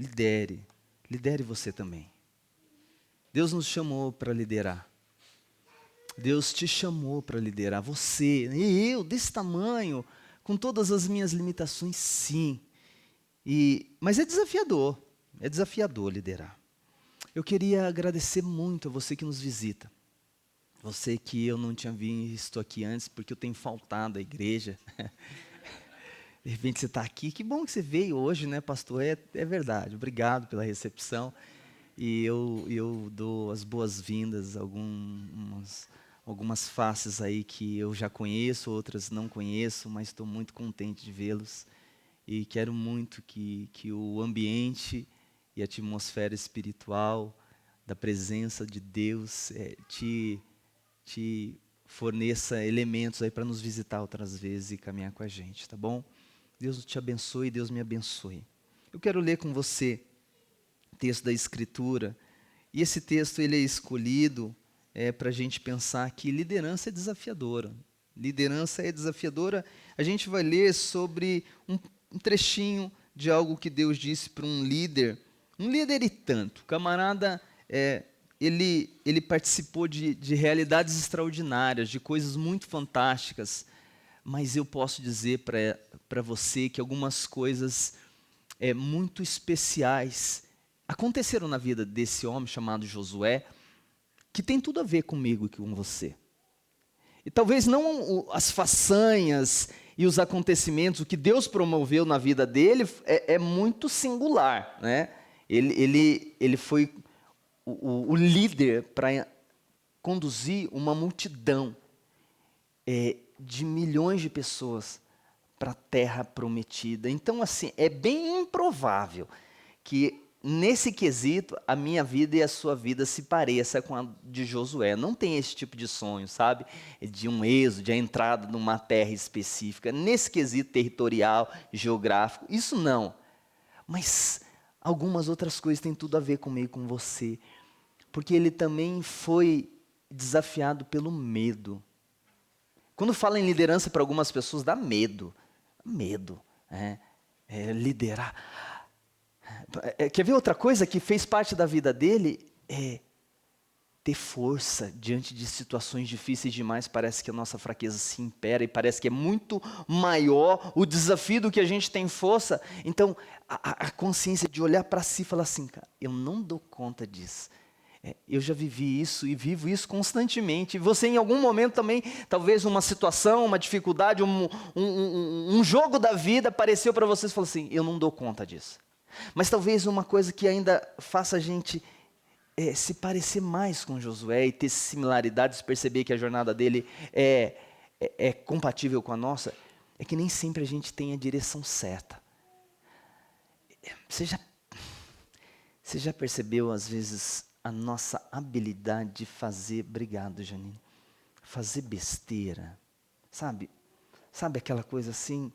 lidere. Lidere você também. Deus nos chamou para liderar. Deus te chamou para liderar. Você, e eu, desse tamanho, com todas as minhas limitações, sim. Mas é desafiador liderar. Eu queria agradecer muito a você que nos visita. Você que eu não tinha visto aqui antes, porque eu tenho faltado à igreja. De repente você está aqui, que bom que você veio hoje, né, pastor? É verdade, obrigado pela recepção. E eu dou as boas-vindas a algumas faces aí que eu já conheço, outras não conheço, mas estou muito contente de vê-los. E quero muito que o ambiente e a atmosfera espiritual da presença de Deus te forneça elementos aí para nos visitar outras vezes e caminhar com a gente, tá bom? Deus te abençoe, Deus me abençoe. Eu quero ler com você o texto da Escritura, e esse texto ele é escolhido para a gente pensar que liderança é desafiadora. Liderança é desafiadora. A gente vai ler sobre um trechinho de algo que Deus disse para um líder e tanto. O camarada, ele participou de realidades extraordinárias, de coisas muito fantásticas, mas eu posso dizer para você que algumas coisas muito especiais aconteceram na vida desse homem chamado Josué, que tem tudo a ver comigo e com você. E talvez não as façanhas e os acontecimentos, o que Deus promoveu na vida dele é muito singular, né? Ele foi o líder para conduzir uma multidão de milhões de pessoas para a terra prometida. Então, assim, é bem improvável que nesse quesito a minha vida e a sua vida se pareça com a de Josué. Não tem esse tipo de sonho, sabe? De um êxodo, de a entrada numa terra específica. Nesse quesito territorial, geográfico, isso não. Mas algumas outras coisas têm tudo a ver comigo e com você. Porque ele também foi desafiado pelo medo. Quando fala em liderança para algumas pessoas, dá medo. Medo. Liderar. Quer ver outra coisa que fez parte da vida dele? Ter força diante de situações difíceis demais. Parece que a nossa fraqueza se impera e parece que é muito maior o desafio do que a gente tem força. Então, a consciência de olhar para si e falar assim, cara, eu não dou conta disso. Eu já vivi isso e vivo isso constantemente. Você em algum momento também, talvez uma situação, uma dificuldade, um jogo da vida apareceu para você e falou assim, eu não dou conta disso. Mas talvez uma coisa que ainda faça a gente se parecer mais com Josué e ter similaridades, perceber que a jornada dele é compatível com a nossa, é que nem sempre a gente tem a direção certa. Você já percebeu às vezes a nossa habilidade de fazer, obrigado Janine, fazer besteira, sabe aquela coisa assim,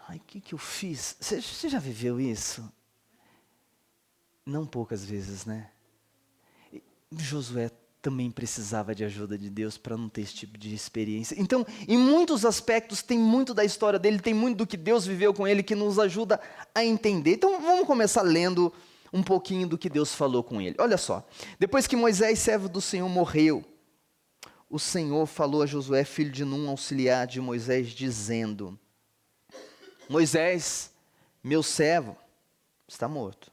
ai, o que eu fiz? Você já viveu isso? Não poucas vezes, né? Josué também precisava de ajuda de Deus para não ter esse tipo de experiência. Então, em muitos aspectos, tem muito da história dele, tem muito do que Deus viveu com ele que nos ajuda a entender. Então, vamos começar lendo um pouquinho do que Deus falou com ele. Olha só, depois que Moisés, servo do Senhor, morreu, o Senhor falou a Josué, filho de Num, auxiliar de Moisés, dizendo, Moisés, meu servo, está morto.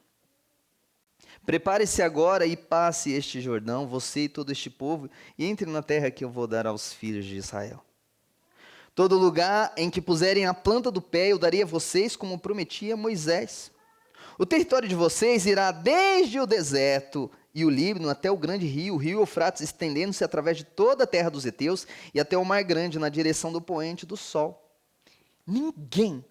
Prepare-se agora e passe este Jordão, você e todo este povo, e entre na terra que eu vou dar aos filhos de Israel. Todo lugar em que puserem a planta do pé, eu darei a vocês, como prometi a Moisés. O território de vocês irá desde o deserto e o Líbano até o grande rio, o rio Eufrates, estendendo-se através de toda a terra dos heteus e até o mar grande, na direção do poente do sol. Ninguém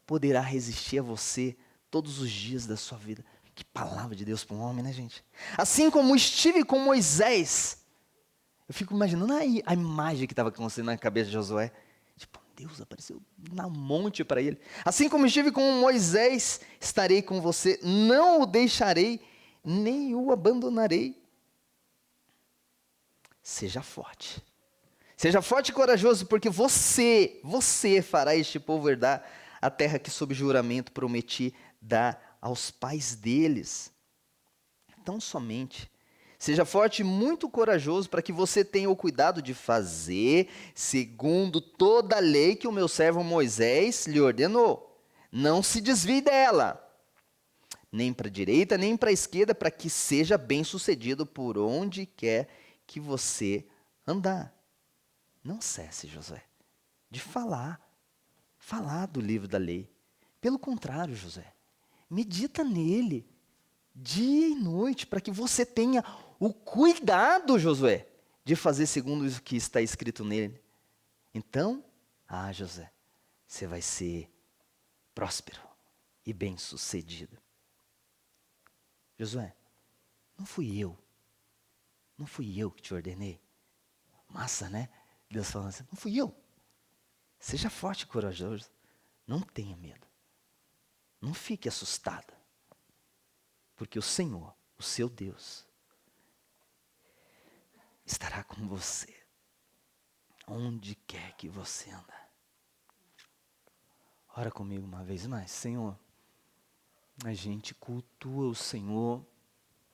poderá resistir a você todos os dias da sua vida. Que palavra de Deus para um homem, né, gente? Assim como estive com Moisés, eu fico imaginando a imagem que estava acontecendo na cabeça de Josué. Tipo, Deus apareceu na monte para ele. Assim como estive com Moisés, estarei com você, não o deixarei, nem o abandonarei. Seja forte. Seja forte e corajoso, porque você fará este povo herdar a terra que sob juramento prometi dar aos pais deles. Tão somente. Seja forte e muito corajoso para que você tenha o cuidado de fazer segundo toda a lei que o meu servo Moisés lhe ordenou. Não se desvie dela, nem para a direita, nem para a esquerda, para que seja bem-sucedido por onde quer que você andar. Não cesse, Josué, de falar do livro da lei. Pelo contrário, Josué, medita nele dia e noite, para que você tenha o cuidado, Josué, de fazer segundo o que está escrito nele. Então, Josué, você vai ser próspero e bem-sucedido. Josué, não fui eu que te ordenei. Massa, né? Deus falando assim, não fui eu. Seja forte e corajoso, não tenha medo. Não fique assustado, porque o Senhor, o seu Deus, estará com você, onde quer que você andar. Ora comigo uma vez mais. Senhor, a gente cultua o Senhor,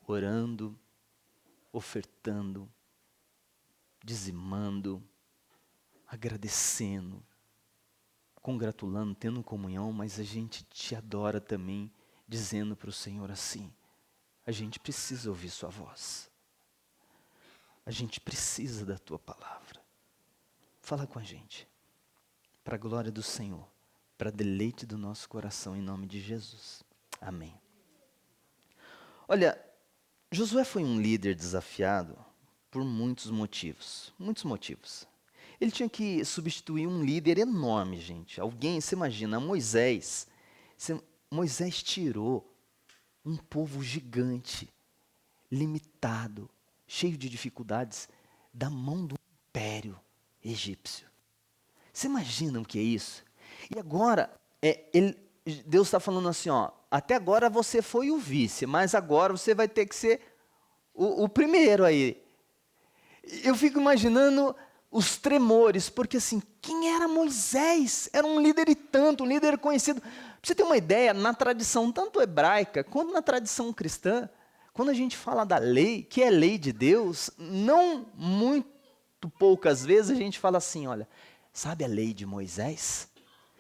orando, ofertando, dizimando, agradecendo, congratulando, tendo comunhão, mas a gente te adora também, dizendo para o Senhor assim, a gente precisa ouvir sua voz. A gente precisa da tua palavra. Fala com a gente, para a glória do Senhor, para deleite do nosso coração, em nome de Jesus. Amém. Olha, Josué foi um líder desafiado por muitos motivos. Ele tinha que substituir um líder enorme, gente. Alguém, você imagina, Moisés. Moisés tirou um povo gigante, limitado, cheio de dificuldades, da mão do império egípcio. Você imagina o que é isso? E agora, Deus está falando assim, até agora você foi o vice, mas agora você vai ter que ser o primeiro aí. Eu fico imaginando os tremores, porque assim, quem era Moisés? Era um líder e tanto, um líder conhecido. Pra você ter uma ideia, na tradição tanto hebraica, quanto na tradição cristã, quando a gente fala da lei, que é lei de Deus, não muito poucas vezes a gente fala assim, olha, sabe a lei de Moisés?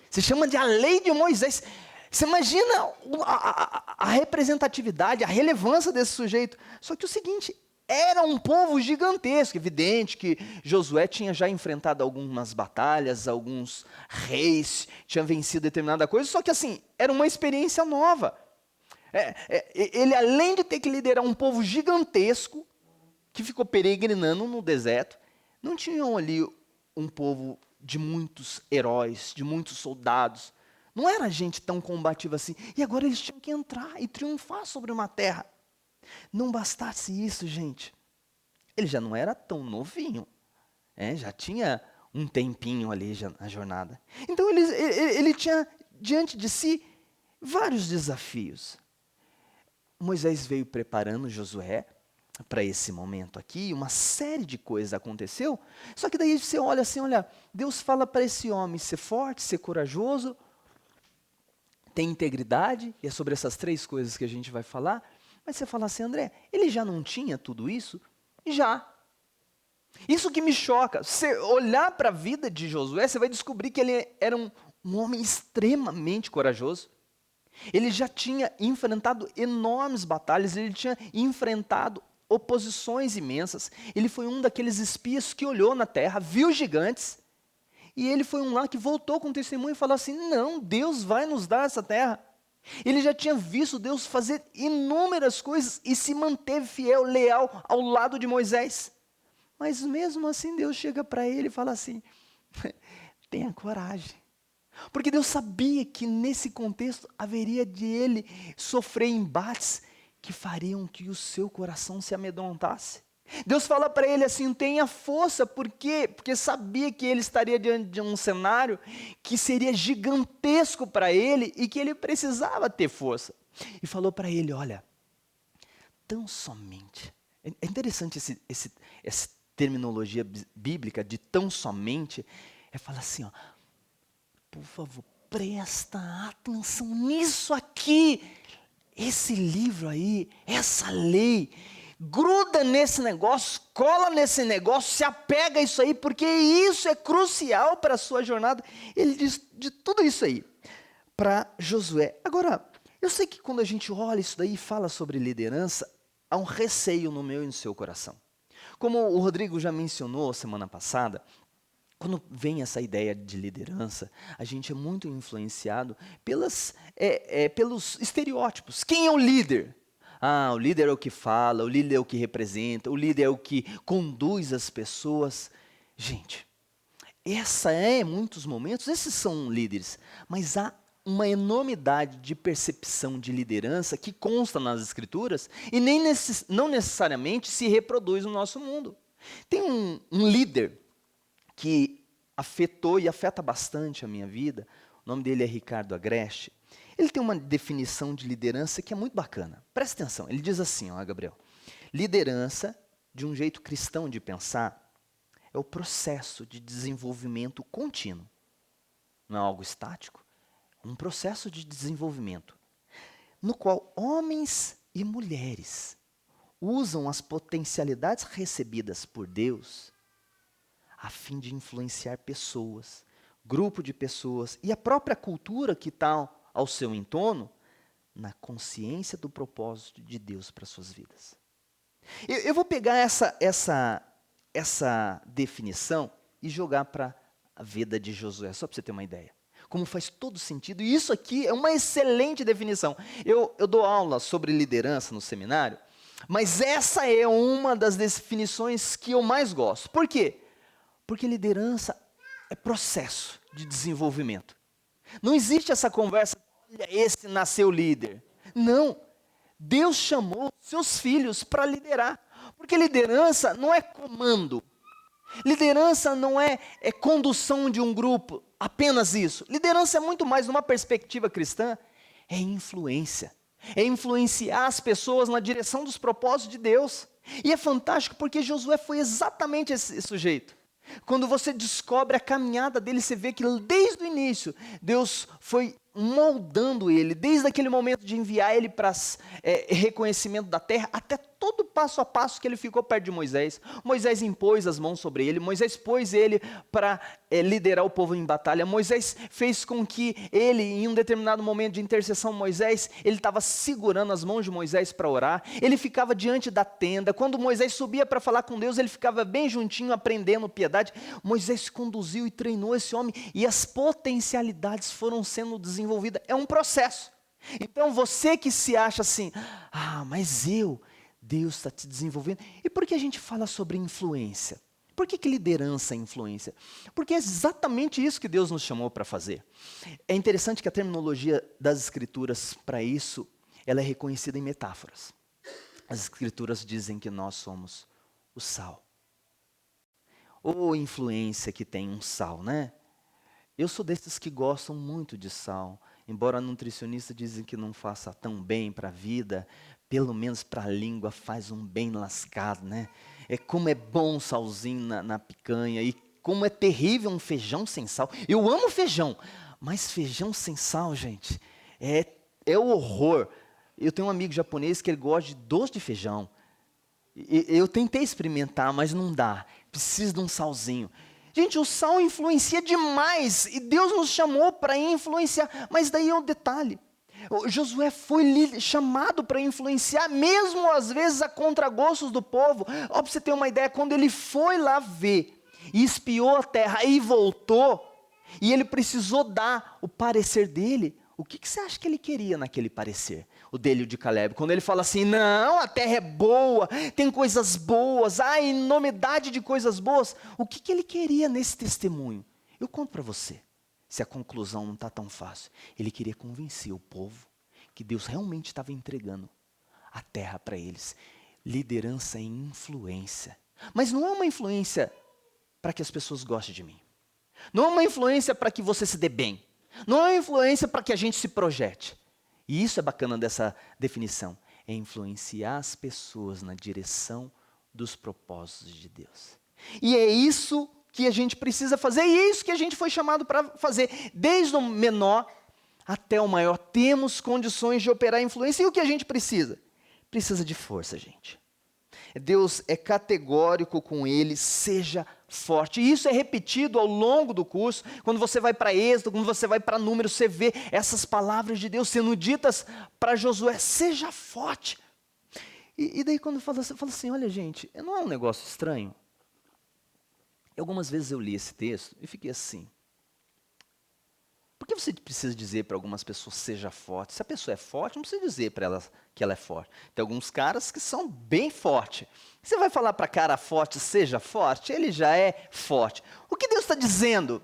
Se chama de a lei de Moisés. Você imagina a representatividade, a relevância desse sujeito. Só que o seguinte, era um povo gigantesco, evidente que Josué tinha já enfrentado algumas batalhas, alguns reis, tinha vencido determinada coisa, só que assim, era uma experiência nova. Ele, além de ter que liderar um povo gigantesco, que ficou peregrinando no deserto, não tinham ali um povo de muitos heróis, de muitos soldados. Não era gente tão combativa assim. E agora eles tinham que entrar e triunfar sobre uma terra. Não bastasse isso, gente. Ele já não era tão novinho. Já tinha um tempinho ali na jornada. Então ele tinha diante de si vários desafios. Moisés veio preparando Josué para esse momento aqui, uma série de coisas aconteceu, só que daí você olha assim, Deus fala para esse homem ser forte, ser corajoso, ter integridade, e é sobre essas 3 coisas que a gente vai falar, mas você fala assim, André, ele já não tinha tudo isso? Já. Isso que me choca, você olhar para a vida de Josué, você vai descobrir que ele era um homem extremamente corajoso. Ele já tinha enfrentado enormes batalhas, ele tinha enfrentado oposições imensas. Ele foi um daqueles espias que olhou na terra, viu gigantes, e ele foi um lá que voltou com testemunho e falou assim, não, Deus vai nos dar essa terra. Ele já tinha visto Deus fazer inúmeras coisas e se manteve fiel, leal ao lado de Moisés. Mas mesmo assim Deus chega para ele e fala assim, tenha coragem. Porque Deus sabia que nesse contexto haveria de ele sofrer embates que fariam que o seu coração se amedrontasse. Deus fala para ele assim, tenha força, por quê? Porque sabia que ele estaria diante de um cenário que seria gigantesco para ele e que ele precisava ter força. E falou para ele, olha, tão somente, é interessante essa terminologia bíblica de tão somente, falar assim, por favor, presta atenção nisso aqui. esse livro aí, essa lei, gruda nesse negócio, cola nesse negócio, se apega a isso aí, porque isso é crucial para a sua jornada. Ele diz de tudo isso aí para Josué. Agora, eu sei que quando a gente olha isso daí e fala sobre liderança, há um receio no meu e no seu coração. Como o Rodrigo já mencionou semana passada, quando vem essa ideia de liderança, a gente é muito influenciado pelos estereótipos. Quem é o líder? O líder é o que fala, o líder é o que representa, o líder é o que conduz as pessoas. Gente, em muitos momentos, esses são líderes, mas há uma enormidade de percepção de liderança que consta nas Escrituras e não necessariamente se reproduz no nosso mundo. Tem um líder que afetou e afeta bastante a minha vida, o nome dele é Ricardo Agreste. Ele tem uma definição de liderança que é muito bacana. Presta atenção, ele diz assim, Gabriel, liderança, de um jeito cristão de pensar, é o processo de desenvolvimento contínuo. Não é algo estático, é um processo de desenvolvimento, no qual homens e mulheres usam as potencialidades recebidas por Deus a fim de influenciar pessoas, grupo de pessoas e a própria cultura que está ao seu entorno na consciência do propósito de Deus para suas vidas. Eu vou pegar essa definição e jogar para a vida de Josué, só para você ter uma ideia. Como faz todo sentido, e isso aqui é uma excelente definição. Eu dou aula sobre liderança no seminário, mas essa é uma das definições que eu mais gosto. Por quê? Porque liderança é processo de desenvolvimento. Não existe essa conversa, olha, esse nasceu líder. Não, Deus chamou seus filhos para liderar. Porque liderança não é comando. Liderança não é condução de um grupo, apenas isso. Liderança é muito mais, numa perspectiva cristã, é influência. É influenciar as pessoas na direção dos propósitos de Deus. E é fantástico porque Josué foi exatamente esse sujeito. Quando você descobre a caminhada dele, você vê que desde o início, Deus foi moldando ele, desde aquele momento de enviar ele para reconhecimento da terra, até todo passo a passo que ele ficou perto de Moisés. Moisés impôs as mãos sobre ele, Moisés pôs ele para liderar o povo em batalha. Moisés fez com que ele, em um determinado momento de intercessão, ele estava segurando as mãos de Moisés para orar, ele ficava diante da tenda, quando Moisés subia para falar com Deus, ele ficava bem juntinho, aprendendo piedade. Moisés conduziu e treinou esse homem, e as potencialidades foram sendo desenvolvidas, é um processo. Então você que se acha assim, mas Deus está te desenvolvendo. E por que a gente fala sobre influência? Por que liderança é influência? Porque é exatamente isso que Deus nos chamou para fazer. É interessante que a terminologia das Escrituras para isso, ela é reconhecida em metáforas. As Escrituras dizem que nós somos o sal. Ou influência que tem um sal, né? Eu sou desses que gostam muito de sal. Embora nutricionistas dizem que não faça tão bem para a vida, pelo menos para a língua faz um bem lascado, né? Como é bom um salzinho na picanha, e como é terrível um feijão sem sal. Eu amo feijão, mas feijão sem sal, gente, é o horror. Eu tenho um amigo japonês que ele gosta de doce de feijão. Eu tentei experimentar, mas não dá. Precisa de um salzinho. Gente, o sal influencia demais, e Deus nos chamou para influenciar, mas daí é um detalhe. Josué foi chamado para influenciar, mesmo às vezes a contragostos do povo. Para você ter uma ideia, quando ele foi lá ver, e espiou a terra e voltou, e ele precisou dar o parecer dele, o que você acha que ele queria naquele parecer? O dele, o de Caleb, quando ele fala assim, não, a terra é boa, tem coisas boas, há enormidade de coisas boas. O que ele queria nesse testemunho? Eu conto para você, se a conclusão não está tão fácil. Ele queria convencer o povo que Deus realmente estava entregando a terra para eles. Liderança é influência. Mas não é uma influência para que as pessoas gostem de mim. Não é uma influência para que você se dê bem. Não é uma influência para que a gente se projete. E isso é bacana dessa definição. É influenciar as pessoas na direção dos propósitos de Deus. E é isso que a gente precisa fazer, e é isso que a gente foi chamado para fazer, desde o menor até o maior, temos condições de operar influência. E o que a gente precisa? Precisa de força, gente. Deus é categórico com ele, seja forte. E isso é repetido ao longo do curso. Quando você vai para Êxodo, quando você vai para Números, você vê essas palavras de Deus sendo ditas para Josué, seja forte. E daí quando fala assim, olha gente, não é um negócio estranho? E algumas vezes eu li esse texto e fiquei assim, por que você precisa dizer para algumas pessoas seja forte? Se a pessoa é forte, não precisa dizer para ela que ela é forte. Tem alguns caras que são bem fortes. Você vai falar para cara forte, seja forte, ele já é forte. O que Deus está dizendo?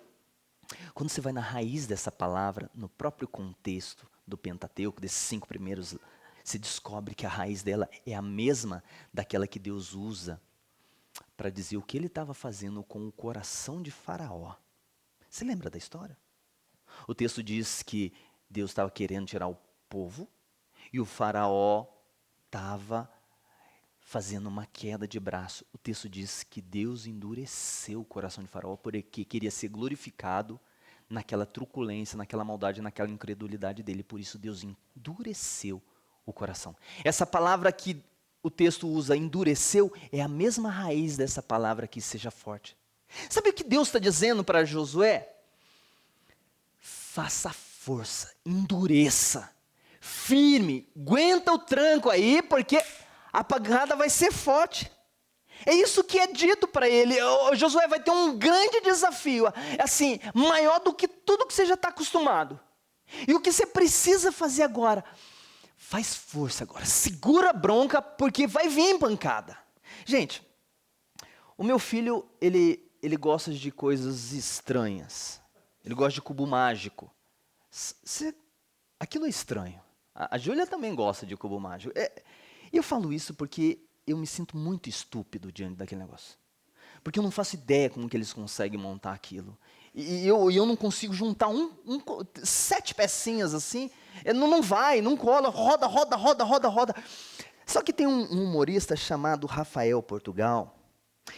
Quando você vai na raiz dessa palavra, no próprio contexto do Pentateuco, desses 5 primeiros, se descobre que a raiz dela é a mesma daquela que Deus usa para dizer o que ele estava fazendo com o coração de Faraó. Você lembra da história? O texto diz que Deus estava querendo tirar o povo e o Faraó estava fazendo uma queda de braço. O texto diz que Deus endureceu o coração de Faraó porque queria ser glorificado naquela truculência, naquela maldade, naquela incredulidade dele. Por isso Deus endureceu o coração. Essa palavra que o texto usa, endureceu, é a mesma raiz dessa palavra que seja forte. Sabe o que Deus está dizendo para Josué? Faça força, endureça, firme, aguenta o tranco aí, porque a pancada vai ser forte. É isso que é dito para ele. O Josué vai ter um grande desafio, assim, maior do que tudo que você já está acostumado. E o que você precisa fazer agora? Faz força agora, segura a bronca, porque vai vir pancada. Gente, o meu filho, ele gosta de coisas estranhas. Ele gosta de cubo mágico. Aquilo é estranho. A Júlia também gosta de cubo mágico. E eu falo isso porque eu me sinto muito estúpido diante daquele negócio. Porque eu não faço ideia como que eles conseguem montar aquilo. E eu não consigo juntar 7 pecinhas assim. Não vai, não cola, roda. Só que tem um humorista chamado Rafael Portugal.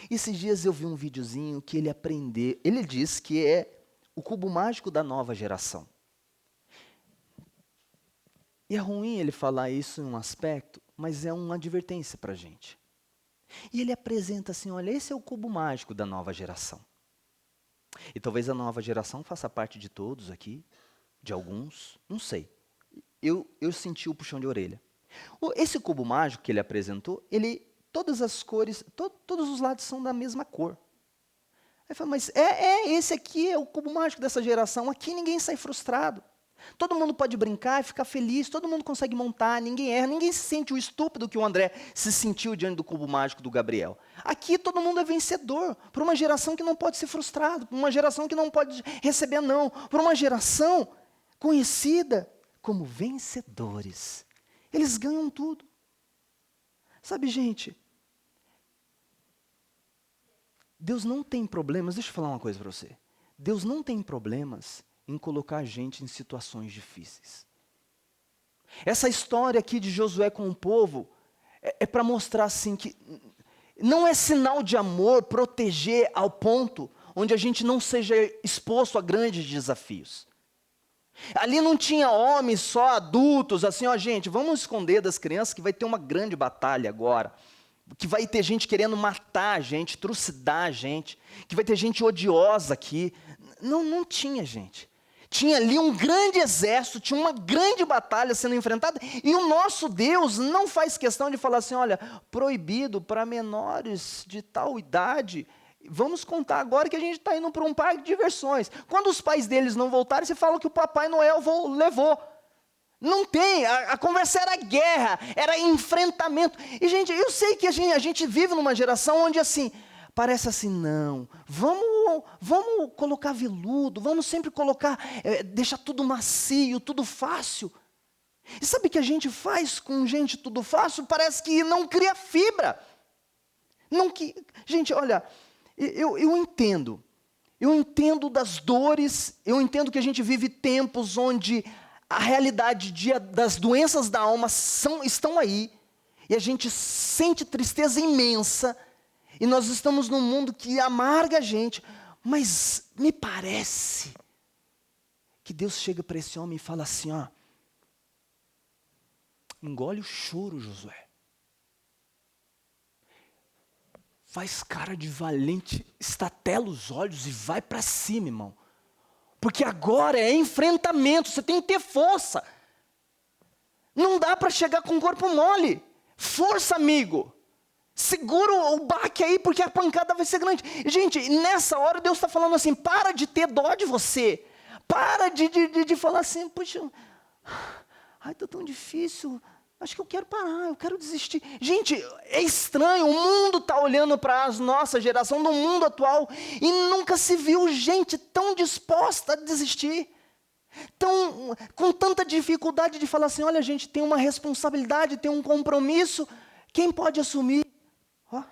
Esses dias eu vi um videozinho que ele aprendeu. Ele diz que é o cubo mágico da nova geração. E é ruim ele falar isso em um aspecto, mas é uma advertência para a gente. E ele apresenta assim, olha, esse é o cubo mágico da nova geração. E talvez a nova geração faça parte de todos aqui, de alguns, não sei. Eu senti o puxão de orelha. Esse cubo mágico que ele apresentou, todas as cores, todos os lados são da mesma cor. Aí fala, mas esse aqui é o cubo mágico dessa geração, aqui ninguém sai frustrado. Todo mundo pode brincar e ficar feliz, todo mundo consegue montar, ninguém erra, ninguém se sente o estúpido que o André se sentiu diante do cubo mágico do Gabriel. Aqui todo mundo é vencedor, por uma geração que não pode ser frustrado, por uma geração que não pode receber não, por uma geração conhecida como vencedores. Eles ganham tudo. Sabe, gente, Deus não tem problemas, deixa eu falar uma coisa para você. Deus não tem problemas em colocar a gente em situações difíceis. Essa história aqui de Josué com o povo é para mostrar assim que não é sinal de amor proteger ao ponto onde a gente não seja exposto a grandes desafios. Ali não tinha homens, só adultos, assim, ó gente, vamos esconder das crianças que vai ter uma grande batalha agora. Que vai ter gente querendo matar a gente, trucidar a gente, que vai ter gente odiosa aqui. Não tinha, gente. Tinha ali um grande exército, tinha uma grande batalha sendo enfrentada, e o nosso Deus não faz questão de falar assim, olha, proibido para menores de tal idade, vamos contar agora que a gente está indo para um parque de diversões. Quando os pais deles não voltarem, você fala que o Papai Noel levou. Não tem, a conversa era guerra, era enfrentamento. E, gente, eu sei que a gente vive numa geração onde, assim, parece assim, não, vamos colocar veludo, vamos sempre colocar, deixar tudo macio, tudo fácil. E sabe o que a gente faz com gente tudo fácil? Parece que não cria fibra. Gente, olha, eu entendo das dores, eu entendo que a gente vive tempos onde a realidade das doenças da alma estão aí, e a gente sente tristeza imensa, e nós estamos num mundo que amarga a gente, mas me parece que Deus chega para esse homem e fala assim, ó, engole o choro, Josué. Faz cara de valente, estatela os olhos e vai para cima, irmão. Porque agora é enfrentamento, você tem que ter força. Não dá para chegar com o corpo mole. Força, amigo. Segura o baque aí, porque a pancada vai ser grande. Gente, nessa hora Deus está falando assim, para de ter dó de você. Para de falar assim, puxa, ai, tá tão difícil. Acho que eu quero parar, eu quero desistir. Gente, é estranho, o mundo está olhando para a nossa geração, no mundo atual, e nunca se viu gente tão disposta a desistir. Com tanta dificuldade de falar assim, olha gente, tem uma responsabilidade, tem um compromisso, quem pode assumir? Ó.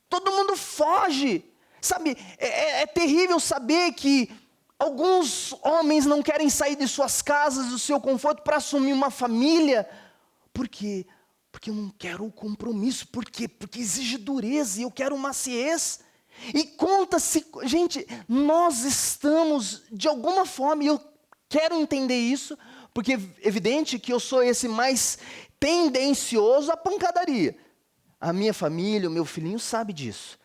Todo mundo foge, sabe, é terrível saber que alguns homens não querem sair de suas casas, do seu conforto, para assumir uma família. Por quê? Porque eu não quero o compromisso. Por quê? Porque exige dureza e eu quero maciez. E conta-se, gente, nós estamos, de alguma forma, e eu quero entender isso, porque é evidente que eu sou esse mais tendencioso à pancadaria. A minha família, o meu filhinho sabe disso.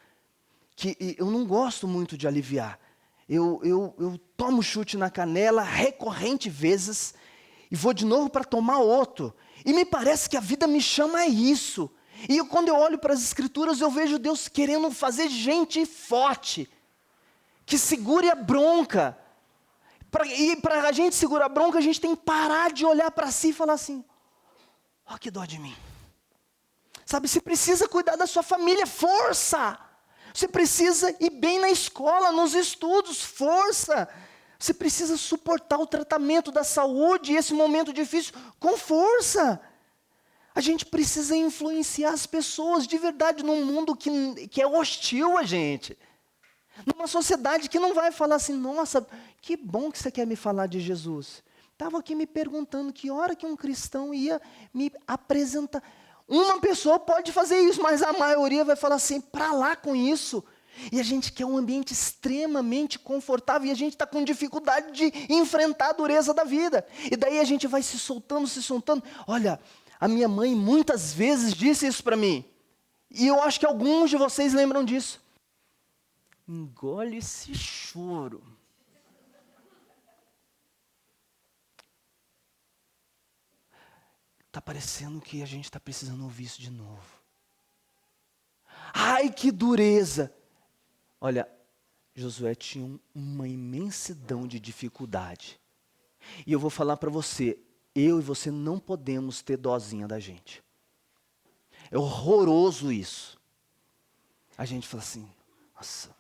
Que eu não gosto muito de aliviar. Eu tomo chute na canela recorrente vezes e vou de novo para tomar outro. E me parece que a vida me chama a isso. E quando eu olho para as Escrituras, eu vejo Deus querendo fazer gente forte, que segure a bronca. E para a gente segurar a bronca, a gente tem que parar de olhar para si e falar assim, ó, que dó de mim. Sabe, você precisa cuidar da sua família, força! Você precisa ir bem na escola, nos estudos, força. Você precisa suportar o tratamento da saúde e esse momento difícil com força. A gente precisa influenciar as pessoas de verdade num mundo que é hostil a gente. Numa sociedade que não vai falar assim, nossa, que bom que você quer me falar de Jesus. Estava aqui me perguntando que hora que um cristão ia me apresentar. Uma pessoa pode fazer isso, mas a maioria vai falar assim, para lá com isso. E a gente quer um ambiente extremamente confortável e a gente está com dificuldade de enfrentar a dureza da vida. E daí a gente vai se soltando. Olha, a minha mãe muitas vezes disse isso para mim. E eu acho que alguns de vocês lembram disso. Engole esse choro. Está parecendo que a gente está precisando ouvir isso de novo. Ai, que dureza! Olha, Josué tinha uma imensidão de dificuldade. E eu vou falar para você, eu e você não podemos ter dozinha da gente. É horroroso isso. A gente fala assim, nossa,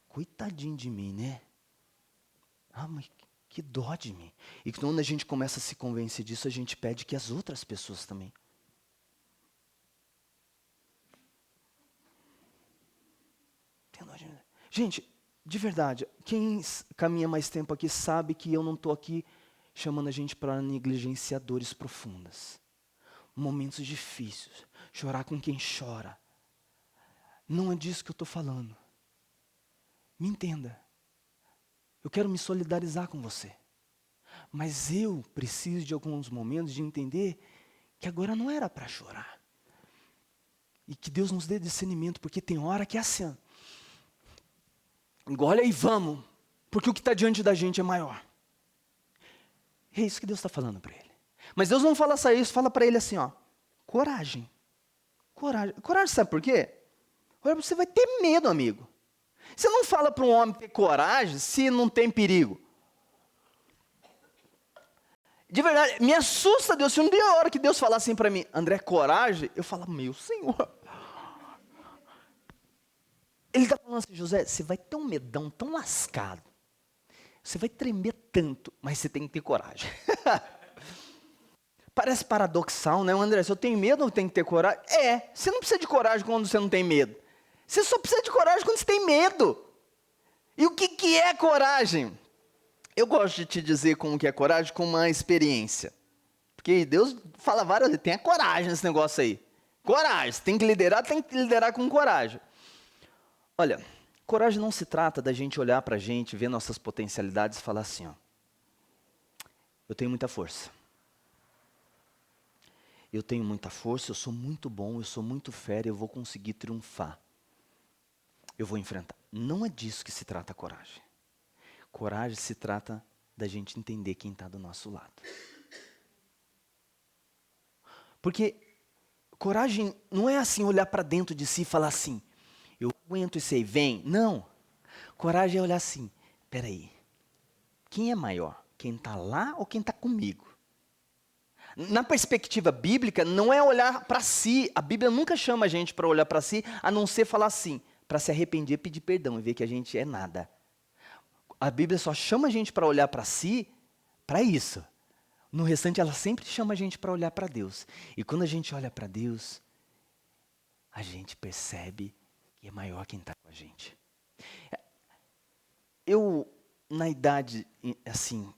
coitadinho de mim, né? Ah, mas que dó de mim. E quando a gente começa a se convencer disso, a gente pede que as outras pessoas também. Gente, de verdade, quem caminha mais tempo aqui sabe que eu não estou aqui chamando a gente para negligenciadores profundas. Momentos difíceis, chorar com quem chora. Não é disso que eu estou falando. Me entenda. Eu quero me solidarizar com você. Mas eu preciso de alguns momentos de entender que agora não era para chorar. E que Deus nos dê discernimento, porque tem hora que é assim. Engole e vamos, porque o que está diante da gente é maior. É isso que Deus está falando para ele. Mas Deus não fala só isso, fala para ele assim, ó, coragem. Coragem. Coragem sabe por quê? Você vai ter medo, amigo. Você não fala para um homem ter coragem se não tem perigo. De verdade, me assusta Deus. Se um dia a hora que Deus falar assim para mim, André, coragem, eu falo, meu Senhor. Ele está falando assim, José, você vai ter um medão tão lascado. Você vai tremer tanto, mas você tem que ter coragem. Parece paradoxal, né, André? Se eu tenho medo, eu tenho que ter coragem. Você não precisa de coragem quando você não tem medo. Você só precisa de coragem quando você tem medo. E o que é coragem? Eu gosto de te dizer como que é coragem com uma experiência. Porque Deus fala várias vezes, tenha coragem nesse negócio aí. Coragem, você tem que liderar com coragem. Olha, coragem não se trata da gente olhar para a gente, ver nossas potencialidades e falar assim, ó, eu tenho muita força. Eu tenho muita força, eu sou muito bom, eu sou muito fera, eu vou conseguir triunfar. Eu vou enfrentar. Não é disso que se trata a coragem. Coragem se trata da gente entender quem está do nosso lado. Porque coragem não é assim olhar para dentro de si e falar assim, eu aguento isso aí, vem. Não. Coragem é olhar assim, peraí, quem é maior? Quem está lá ou quem está comigo? Na perspectiva bíblica, não é olhar para si. A Bíblia nunca chama a gente para olhar para si, a não ser falar assim, para se arrepender, pedir perdão e ver que a gente é nada. A Bíblia só chama a gente para olhar para si, para isso. No restante, ela sempre chama a gente para olhar para Deus. E quando a gente olha para Deus, a gente percebe que é maior quem está com a gente. Eu, na idade, assim,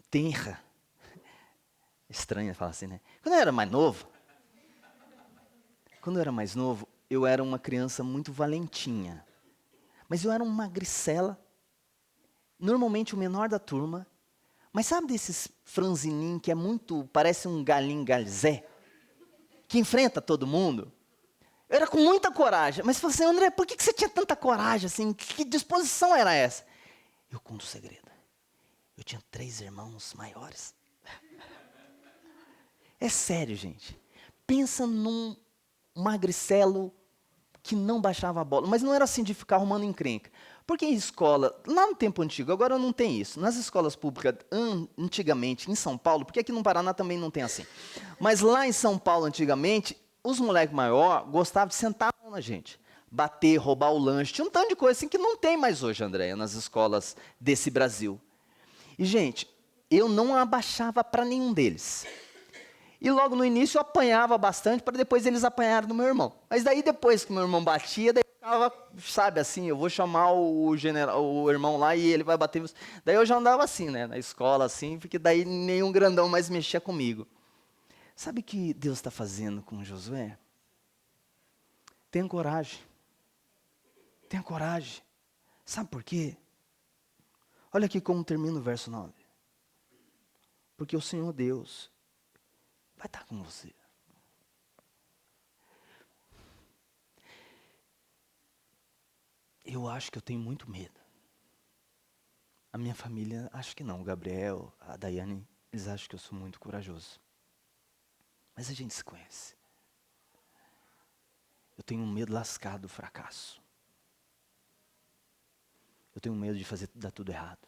tenra, estranho falar assim, né? Quando eu era mais novo, eu era uma criança muito valentinha. Mas eu era uma magricela, normalmente o menor da turma. Mas sabe desses franzininhos que é muito, parece um galinho galzé? Que enfrenta todo mundo? Eu era com muita coragem. Mas falei assim, André, por que você tinha tanta coragem assim? Que disposição era essa? Eu conto o segredo. Eu tinha 3 irmãos maiores. É sério, gente. Pensa num magricelo que não baixava a bola. Mas não era assim de ficar arrumando encrenca. Porque em escola, lá no tempo antigo, agora não tem isso. Nas escolas públicas, antigamente, em São Paulo, porque aqui no Paraná também não tem assim. Mas lá em São Paulo, antigamente, os moleques maiores gostavam de sentar a mão na gente. Bater, roubar o lanche. Tinha um tanto de coisa assim que não tem mais hoje, Andréia, nas escolas desse Brasil. E, gente, eu não abaixava para nenhum deles. E logo no início eu apanhava bastante, para depois eles apanharem do meu irmão. Mas daí depois que meu irmão batia, daí eu ficava, sabe assim, eu vou chamar o irmão lá e ele vai bater. Daí eu já andava assim, né, na escola assim, porque daí nenhum grandão mais mexia comigo. Sabe o que Deus está fazendo com Josué? Tenha coragem. Tenha coragem. Sabe por quê? Olha aqui como termina o verso 9. Porque o Senhor Deus vai estar com você. Eu acho que eu tenho muito medo. A minha família, acho que não. O Gabriel, a Daiane, eles acham que eu sou muito corajoso. Mas a gente se conhece. Eu tenho um medo lascado do fracasso. Eu tenho medo de dar tudo errado.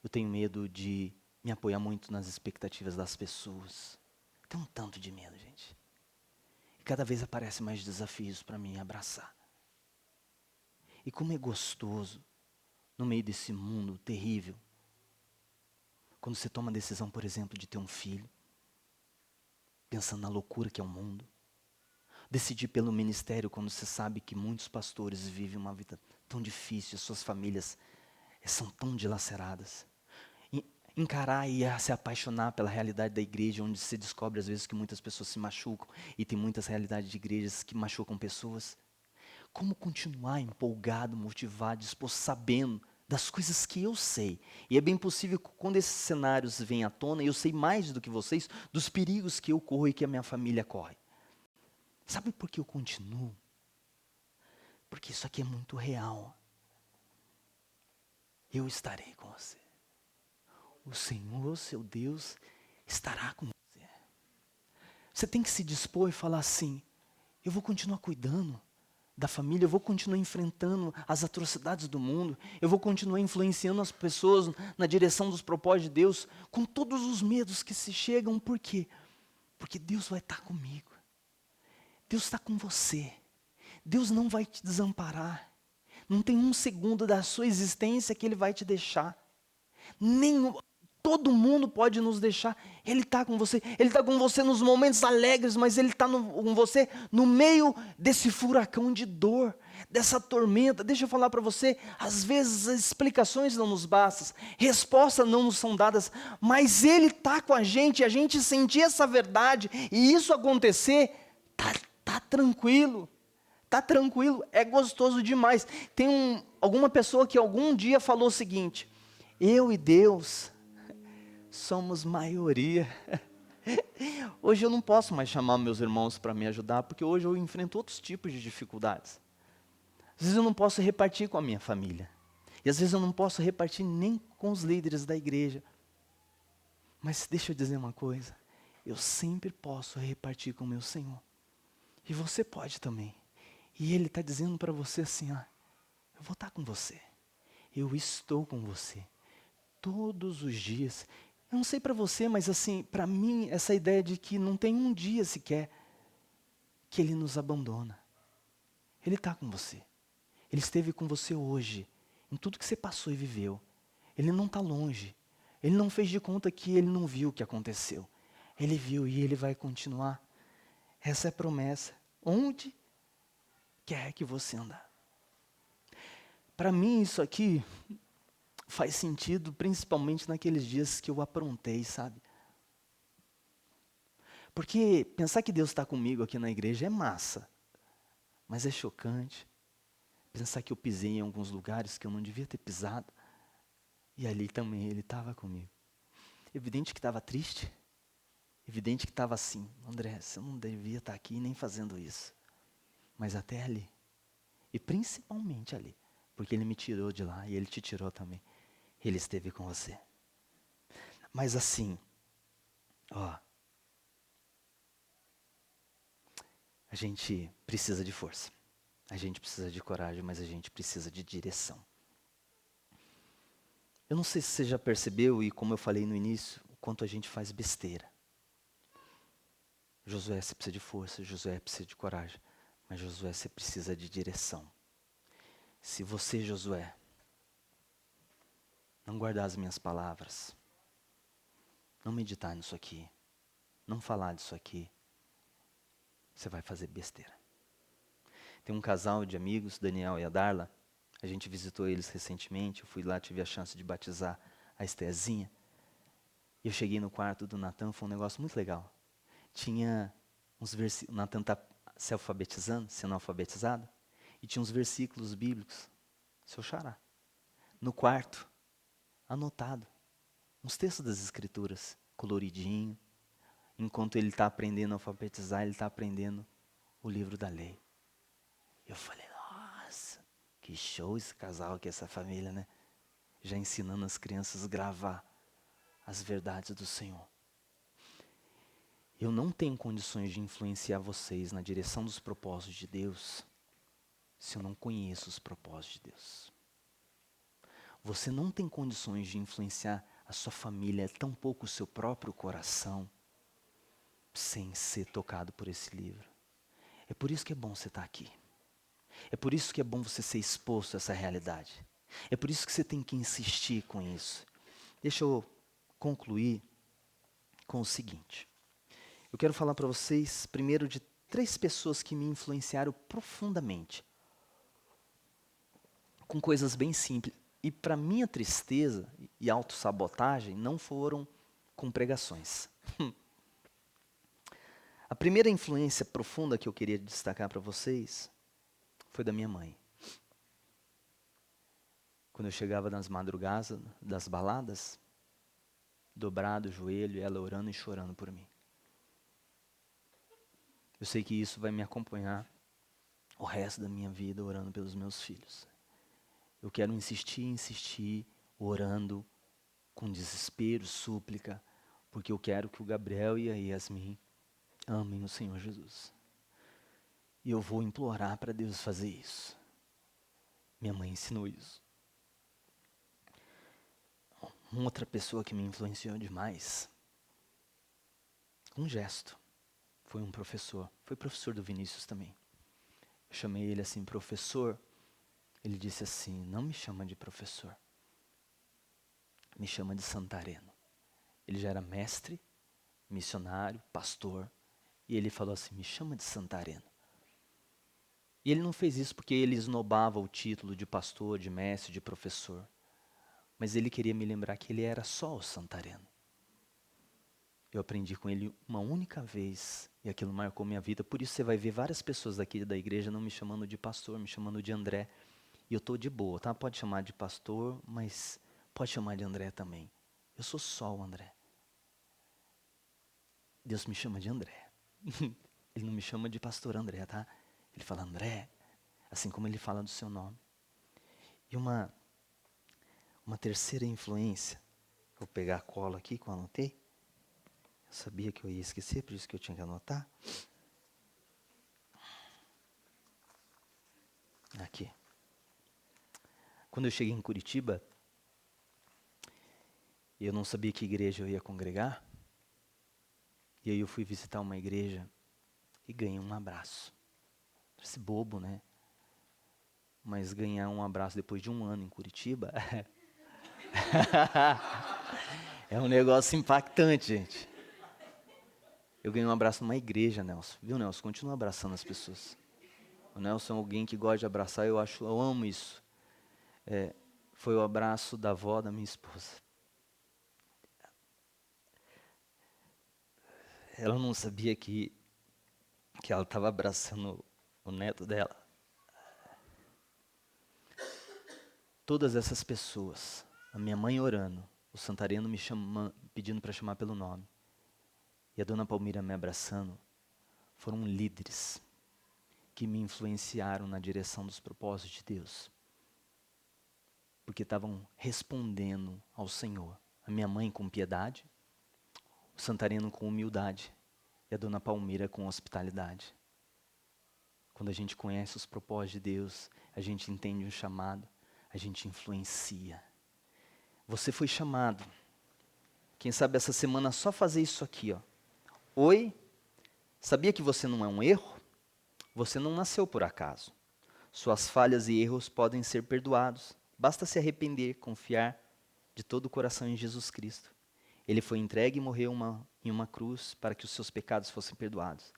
Eu tenho medo de me apoiar muito nas expectativas das pessoas. Tenho um tanto de medo, gente. E cada vez aparecem mais desafios para mim abraçar. E como é gostoso, no meio desse mundo terrível, quando você toma a decisão, por exemplo, de ter um filho, pensando na loucura que é o mundo. Decidir pelo ministério quando você sabe que muitos pastores vivem uma vida tão difícil, suas famílias são tão dilaceradas. Encarar e se apaixonar pela realidade da igreja, onde se descobre às vezes que muitas pessoas se machucam, e tem muitas realidades de igrejas que machucam pessoas. Como continuar empolgado, motivado, disposto, sabendo das coisas que eu sei. E é bem possível que quando esses cenários vêm à tona, eu sei mais do que vocês, dos perigos que eu corro e que a minha família corre. Sabe por que eu continuo? Porque isso aqui é muito real. Eu estarei com você. O Senhor, seu Deus, estará com você. Você tem que se dispor e falar assim, eu vou continuar cuidando da família, eu vou continuar enfrentando as atrocidades do mundo, eu vou continuar influenciando as pessoas na direção dos propósitos de Deus, com todos os medos que se chegam. Por quê? Porque Deus vai estar comigo. Deus está com você. Deus não vai te desamparar. Não tem um segundo da sua existência que Ele vai te deixar. Todo mundo pode nos deixar. Ele está com você. Ele está com você nos momentos alegres, mas Ele está com você no meio desse furacão de dor, dessa tormenta. Deixa eu falar para você, às vezes as explicações não nos bastam, respostas não nos são dadas, mas Ele está com a gente sentir essa verdade, e isso acontecer, tá tranquilo, tá tranquilo, é gostoso demais. Tem alguma pessoa que algum dia falou o seguinte: eu e Deus somos maioria. Hoje eu não posso mais chamar meus irmãos para me ajudar, porque hoje eu enfrento outros tipos de dificuldades. Às vezes eu não posso repartir com a minha família. E às vezes eu não posso repartir nem com os líderes da igreja. Mas deixa eu dizer uma coisa, eu sempre posso repartir com o meu Senhor. E você pode também. E Ele está dizendo para você assim, ó, eu vou estar com você. Eu estou com você. Todos os dias. Eu não sei para você, mas assim, para mim, essa ideia de que não tem um dia sequer que Ele nos abandona. Ele está com você. Ele esteve com você hoje, em tudo que você passou e viveu. Ele não está longe. Ele não fez de conta que Ele não viu o que aconteceu. Ele viu e Ele vai continuar. Essa é a promessa. Onde quer que você andar. Para mim, isso aqui faz sentido, principalmente naqueles dias que eu aprontei, sabe? Porque pensar que Deus está comigo aqui na igreja é massa, mas é chocante. Pensar que eu pisei em alguns lugares que eu não devia ter pisado, e ali também Ele estava comigo. Evidente que estava triste, evidente que estava assim, André, você não devia estar aqui nem fazendo isso. Mas até ali, e principalmente ali, porque Ele me tirou de lá e Ele te tirou também. Ele esteve com você. Mas assim, ó, a gente precisa de força. A gente precisa de coragem, mas a gente precisa de direção. Eu não sei se você já percebeu, e como eu falei no início, o quanto a gente faz besteira. Josué, você precisa de força, Josué precisa de coragem, mas Josué, você precisa de direção. Se você, Josué, não guardar as minhas palavras, não meditar nisso aqui, não falar disso aqui, você vai fazer besteira. Tem um casal de amigos, Daniel e a Darla, a gente visitou eles recentemente, eu fui lá, tive a chance de batizar a Estezinha. E eu cheguei no quarto do Natan, foi um negócio muito legal. Tinha uns versículos, o Natan está se alfabetizando, sendo alfabetizado, e tinha uns versículos bíblicos, seu xará, no quarto, anotado, uns textos das escrituras, coloridinho. Enquanto ele está aprendendo a alfabetizar, ele está aprendendo o livro da lei. Eu falei, nossa, que show esse casal aqui, essa família, né? Já ensinando as crianças a gravar as verdades do Senhor. Eu não tenho condições de influenciar vocês na direção dos propósitos de Deus se eu não conheço os propósitos de Deus. Você não tem condições de influenciar a sua família, tampouco o seu próprio coração, sem ser tocado por esse livro. É por isso que é bom você estar aqui. É por isso que é bom você ser exposto a essa realidade. É por isso que você tem que insistir com isso. Deixa eu concluir com o seguinte. Eu quero falar para vocês, primeiro, de 3 pessoas que me influenciaram profundamente. Com coisas bem simples. E para minha tristeza e autossabotagem, não foram com pregações. A primeira influência profunda que eu queria destacar para vocês foi da minha mãe. Quando eu chegava nas madrugadas das baladas, dobrado o joelho, ela orando e chorando por mim. Eu sei que isso vai me acompanhar o resto da minha vida orando pelos meus filhos. Eu quero insistir, orando com desespero, súplica, porque eu quero que o Gabriel e a Yasmin amem o Senhor Jesus. E eu vou implorar para Deus fazer isso. Minha mãe ensinou isso. Uma outra pessoa que me influenciou demais, um gesto, foi um professor. Foi professor do Vinícius também. Eu chamei ele assim, professor. Ele disse assim, não me chama de professor. Me chama de Santareno. Ele já era mestre, missionário, pastor. E ele falou assim, me chama de Santareno. E ele não fez isso porque ele esnobava o título de pastor, de mestre, de professor. Mas ele queria me lembrar que ele era só o Santareno. Eu aprendi com ele uma única vez e aquilo marcou minha vida. Por isso você vai ver várias pessoas daqui da igreja não me chamando de pastor, me chamando de André. E eu estou de boa, tá? Pode chamar de pastor, mas pode chamar de André também. Eu sou só o André. Deus me chama de André. Ele não me chama de pastor André, tá? Ele fala André, assim como ele fala do seu nome. E uma terceira influência, vou pegar a cola aqui que eu anotei. Eu sabia que eu ia esquecer, por isso que eu tinha que anotar. Aqui. Quando eu cheguei em Curitiba, eu não sabia que igreja eu ia congregar. E aí eu fui visitar uma igreja e ganhei um abraço. Parece bobo, né? Mas ganhar um abraço depois de um ano em Curitiba é um negócio impactante, gente. Eu ganhei um abraço numa igreja, Nelson. Viu, Nelson? Continua abraçando as pessoas. O Nelson é alguém que gosta de abraçar, eu amo isso. Foi o abraço da avó da minha esposa. Ela não sabia que ela estava abraçando o neto dela. Todas essas pessoas, a minha mãe orando, o Santareno me chamando, pedindo para chamar pelo nome, e a dona Palmira me abraçando, foram líderes que me influenciaram na direção dos propósitos de Deus. Porque estavam respondendo ao Senhor. A minha mãe com piedade, o Santareno com humildade e a dona Palmira com hospitalidade. Quando a gente conhece os propósitos de Deus, a gente entende o chamado, a gente influencia. Você foi chamado. Quem sabe essa semana só fazer isso aqui, ó. Oi, sabia que você não é um erro? Você não nasceu por acaso. Suas falhas e erros podem ser perdoados. Basta se arrepender, confiar de todo o coração em Jesus Cristo. Ele foi entregue e morreu em uma cruz para que os seus pecados fossem perdoados.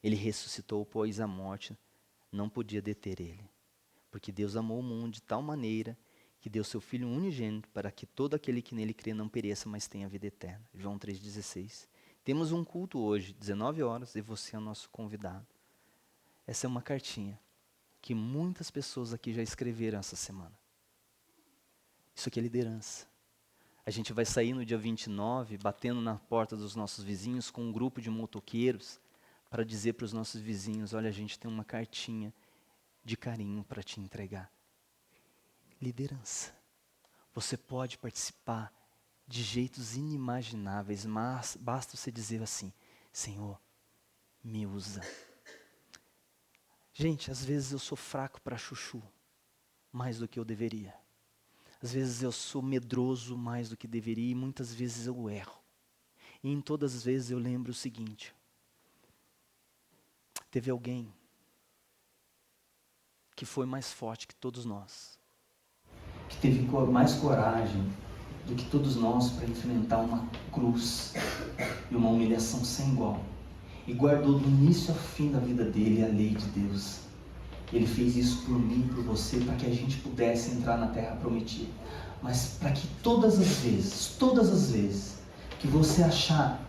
Ele ressuscitou, pois a morte não podia deter ele. Porque Deus amou o mundo de tal maneira que deu seu Filho unigênito para que todo aquele que nele crê não pereça, mas tenha vida eterna. João 3,16. Temos um culto hoje, 19 horas, e você é o nosso convidado. Essa é uma cartinha que muitas pessoas aqui já escreveram essa semana. Isso aqui é liderança. A gente vai sair no dia 29, batendo na porta dos nossos vizinhos com um grupo de motoqueiros para dizer para os nossos vizinhos, olha, a gente tem uma cartinha de carinho para te entregar. Liderança. Você pode participar de jeitos inimagináveis, mas basta você dizer assim, Senhor, me usa. Gente, às vezes eu sou fraco para chuchu, mais do que eu deveria. Às vezes eu sou medroso mais do que deveria e muitas vezes eu erro. E em todas as vezes eu lembro o seguinte, teve alguém que foi mais forte que todos nós, que teve mais coragem do que todos nós para enfrentar uma cruz e uma humilhação sem igual. E guardou do início ao fim da vida dele a lei de Deus. Ele fez isso por mim e por você, para que a gente pudesse entrar na terra prometida. Mas para que todas as vezes que você achar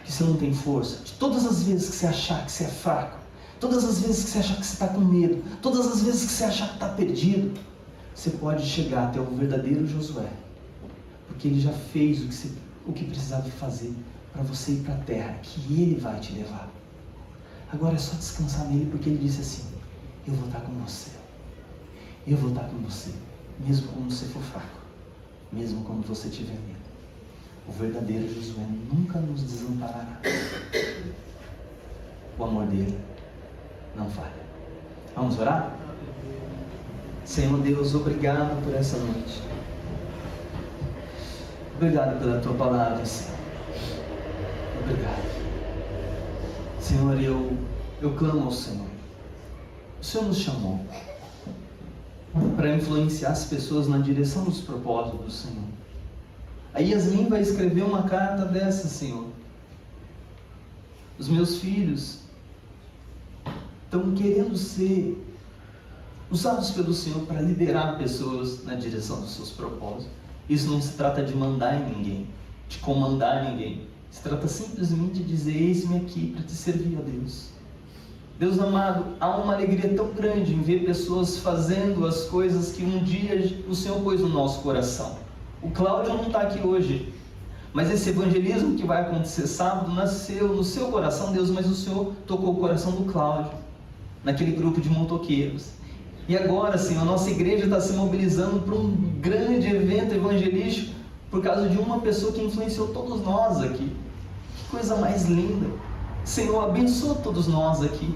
que você não tem força, de todas as vezes que você achar que você é fraco, todas as vezes que você achar que você está com medo, todas as vezes que você achar que está perdido, você pode chegar até o verdadeiro Josué. Porque ele já fez o que precisava fazer para você ir para a terra, que ele vai te levar. Agora é só descansar nele, porque ele disse assim, eu vou estar com você. Eu vou estar com você, mesmo quando você for fraco, mesmo quando você tiver medo. O verdadeiro Josué nunca nos desamparará. O amor dele não falha. Vamos orar? Senhor Deus, obrigado por essa noite. Obrigado pela tua palavra, Senhor. Obrigado. Senhor, eu clamo ao Senhor. O Senhor nos chamou para influenciar as pessoas na direção dos propósitos do Senhor. A Yasmin vai escrever uma carta dessa, Senhor. Os meus filhos estão querendo ser usados pelo Senhor para liderar pessoas na direção dos seus propósitos. Isso não se trata de mandar em ninguém, de comandar ninguém. Se trata simplesmente de dizer: eis-me aqui para te servir, ó Deus. Deus amado, há uma alegria tão grande em ver pessoas fazendo as coisas que um dia o Senhor pôs no nosso coração. O Cláudio não está aqui hoje, mas esse evangelismo que vai acontecer sábado nasceu no seu coração, Deus, mas o Senhor tocou o coração do Cláudio, naquele grupo de motoqueiros. E agora, Senhor, a nossa igreja está se mobilizando para um grande evento evangelístico por causa de uma pessoa que influenciou todos nós aqui. Que coisa mais linda! Senhor, abençoa todos nós aqui,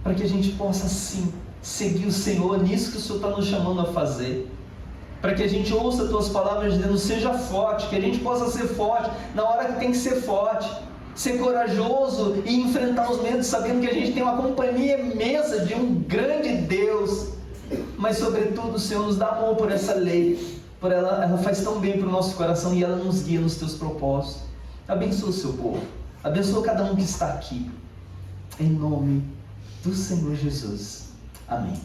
para que a gente possa sim seguir o Senhor nisso que o Senhor está nos chamando a fazer. Para que a gente ouça as Tuas palavras dizendo: seja forte, que a gente possa ser forte na hora que tem que ser forte. Ser corajoso e enfrentar os medos, sabendo que a gente tem uma companhia imensa de um grande Deus. Mas sobretudo o Senhor nos dá amor por essa lei, por ela faz tão bem para o nosso coração e ela nos guia nos Teus propósitos. Abençoa o Seu povo, abençoa cada um que está aqui, em nome do Senhor Jesus, amém.